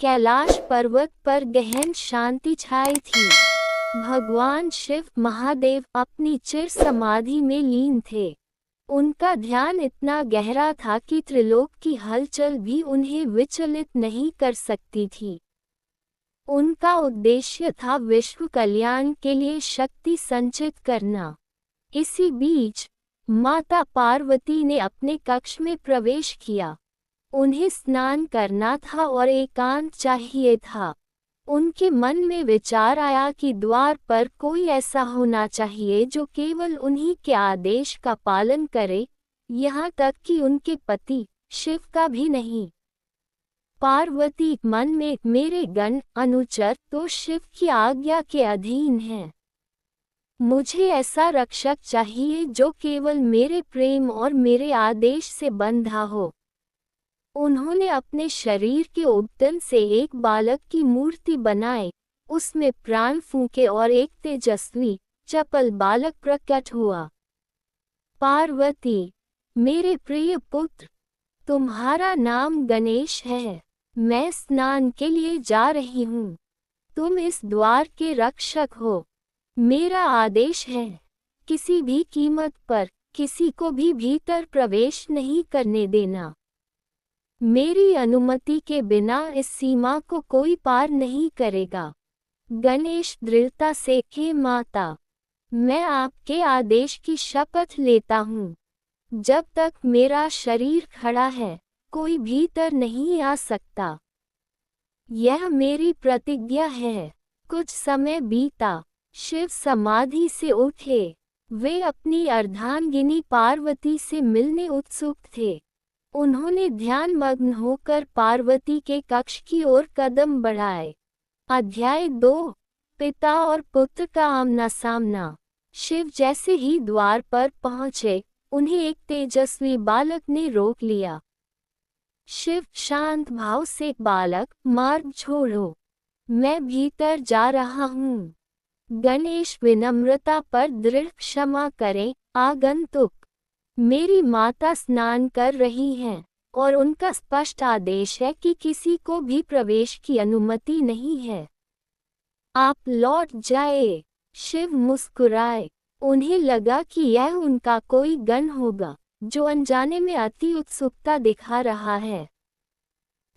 कैलाश पर्वत पर गहन शांति छाई थी। भगवान शिव महादेव अपनी चिर समाधि में लीन थे। उनका ध्यान इतना गहरा था कि त्रिलोक की हलचल भी उन्हें विचलित नहीं कर सकती थी। उनका उद्देश्य था विश्व कल्याण के लिए शक्ति संचित करना। इसी बीच माता पार्वती ने अपने कक्ष में प्रवेश किया। उन्हें स्नान करना था और एकांत चाहिए था। उनके मन में विचार आया कि द्वार पर कोई ऐसा होना चाहिए जो केवल उन्हीं के आदेश का पालन करे, यहाँ तक कि उनके पति शिव का भी नहीं। पार्वती मन में, मेरे गण अनुचर तो शिव की आज्ञा के अधीन हैं। मुझे ऐसा रक्षक चाहिए जो केवल मेरे प्रेम और मेरे आदेश से बंधा हो। उन्होंने अपने शरीर के उद्गम से एक बालक की मूर्ति बनाई, उसमें प्राण फूंके और एक तेजस्वी चपल बालक प्रकट हुआ। पार्वती, मेरे प्रिय पुत्र, तुम्हारा नाम गणेश है। मैं स्नान के लिए जा रही हूँ। तुम इस द्वार के रक्षक हो। मेरा आदेश है, किसी भी कीमत पर किसी को भी भीतर प्रवेश नहीं करने देना। मेरी अनुमति के बिना इस सीमा को कोई पार नहीं करेगा। गणेश दृढ़ता से, हे माता, मैं आपके आदेश की शपथ लेता हूँ। जब तक मेरा शरीर खड़ा है, कोई भीतर नहीं आ सकता। यह मेरी प्रतिज्ञा है। कुछ समय बीता। शिव समाधि से उठे। वे अपनी अर्धांगिनी पार्वती से मिलने उत्सुक थे। उन्होंने ध्यान मग्न होकर पार्वती के कक्ष की ओर कदम बढ़ाए। अध्याय 2, पिता और पुत्र का आमना सामना। शिव जैसे ही द्वार पर पहुंचे, उन्हें एक तेजस्वी बालक ने रोक लिया। शिव शांत भाव से, बालक, मार्ग छोड़ो, मैं भीतर जा रहा हूँ। गणेश विनम्रता पर दृढ़, क्षमा करें आगंतुक, मेरी माता स्नान कर रही हैं और उनका स्पष्ट आदेश है कि किसी को भी प्रवेश की अनुमति नहीं है। आप लौट जाए। शिव मुस्कुराए। उन्हें लगा कि यह उनका कोई गण होगा जो अनजाने में अति उत्सुकता दिखा रहा है।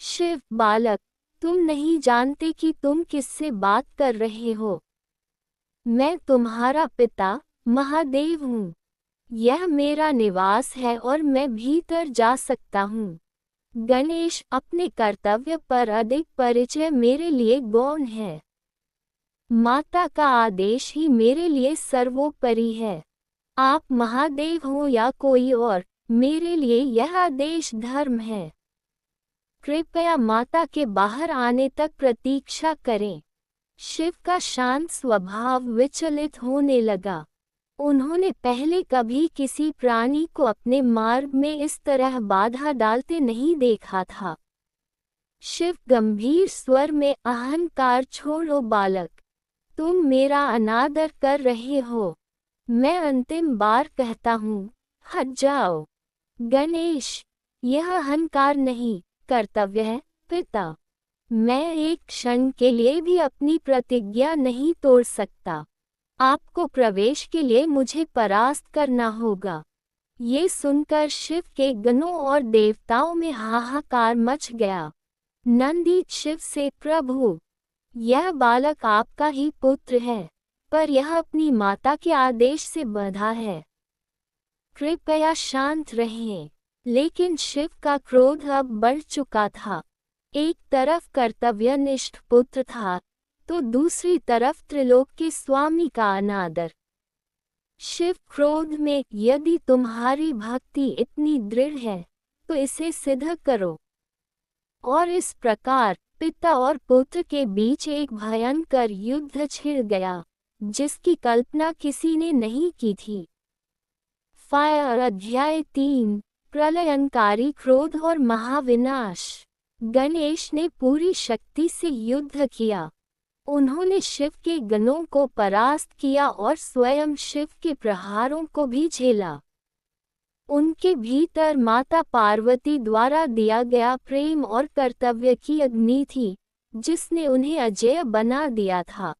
शिव, बालक, तुम नहीं जानते कि तुम किससे बात कर रहे हो। मैं तुम्हारा पिता महादेव हूँ। यह मेरा निवास है और मैं भीतर जा सकता हूँ। गणेश, अपने कर्तव्य पर अधिक परिचय मेरे लिए गौण है। माता का आदेश ही मेरे लिए सर्वोपरि है। आप महादेव हो या कोई और, मेरे लिए यह आदेश धर्म है। कृपया माता के बाहर आने तक प्रतीक्षा करें। शिव का शांत स्वभाव विचलित होने लगा। उन्होंने पहले कभी किसी प्राणी को अपने मार्ग में इस तरह बाधा डालते नहीं देखा था। शिव गंभीर स्वर में, अहंकार छोड़ो बालक, तुम मेरा अनादर कर रहे हो। मैं अंतिम बार कहता हूँ, हट जाओ। गणेश, यह अहंकार नहीं, कर्तव्य है पिता। मैं एक क्षण के लिए भी अपनी प्रतिज्ञा नहीं तोड़ सकता। आपको प्रवेश के लिए मुझे परास्त करना होगा। ये सुनकर शिव के गणों और देवताओं में हाहाकार मच गया। नंदी शिव से, प्रभु, यह बालक आपका ही पुत्र है, पर यह अपनी माता के आदेश से बंधा है। कृपया शांत रहें। लेकिन शिव का क्रोध अब बढ़ चुका था। एक तरफ कर्तव्यनिष्ठ पुत्र था, तो दूसरी तरफ त्रिलोक के स्वामी का अनादर। शिव क्रोध में, यदि तुम्हारी भक्ति इतनी दृढ़ है तो इसे सिद्ध करो। और इस प्रकार पिता और पुत्र के बीच एक भयंकर युद्ध छिड़ गया, जिसकी कल्पना किसी ने नहीं की थी। फायर। अध्याय 3, प्रलयंकारी क्रोध और महाविनाश। गणेश ने पूरी शक्ति से युद्ध किया। उन्होंने शिव के गणों को परास्त किया और स्वयं शिव के प्रहारों को भी झेला। उनके भीतर माता पार्वती द्वारा दिया गया प्रेम और कर्तव्य की अग्नि थी, जिसने उन्हें अजेय बना दिया था।